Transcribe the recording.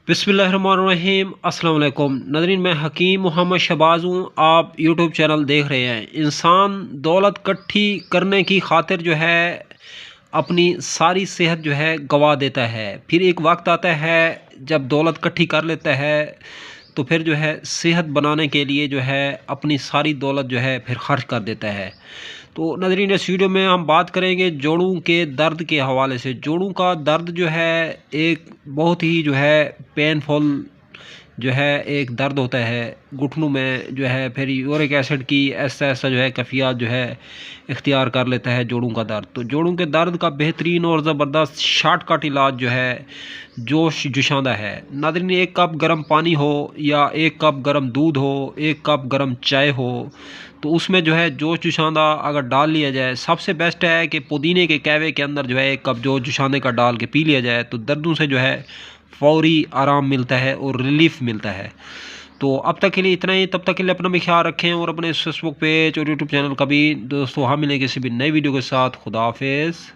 बिस्मिल्लाहिर्रहमानिर्रहीम अस्सलाम वालेकुम नाज़रीन, मैं हकीम मोहम्मद शहबाज हूँ। आप यूट्यूब चैनल देख रहे हैं। इंसान दौलत इकट्ठी करने की खातिर जो है अपनी सारी सेहत जो है गंवा देता है। फिर एक वक्त आता है जब दौलत इकट्ठी कर लेता है तो फिर जो है सेहत बनाने के लिए जो है अपनी सारी दौलत जो है फिर खर्च कर देता है। तो नाज़रीन, इस वीडियो में हम बात करेंगे जोड़ों के दर्द के हवाले से। जोड़ों का दर्द जो है एक बहुत ही जो है पेनफुल जो है एक दर्द होता है घुटनों में जो है। फिर यूरिक एसिड की ऐसा ऐसा जो है कैफियत जो है इख्तियार कर लेता है जोड़ों का दर्द। तो जोड़ों के दर्द का बेहतरीन और ज़बरदस्त शॉर्टकट इलाज जो है जोश जुशांदा है। नाज़रीन, एक कप गर्म पानी हो या एक कप गर्म दूध हो, एक कप गर्म चाय हो, तो उसमें जो है जोश जुशांदा अगर डाल लिया जाए, सबसे बेस्ट है कि पुदीने के कहवे के अंदर जो है एक कप जोश जुशांदे का डाल के पी लिया जाए तो दर्दों से जो है फौरी आराम मिलता है और रिलीफ मिलता है। तो अब तक के लिए इतना ही। तब तक के लिए अपना भी ख्याल रखें और अपने फेसबुक पेज और यूट्यूब चैनल का भी। दोस्तों, हम मिलेंगे किसी भी नई वीडियो के साथ। खुदा हाफिज़।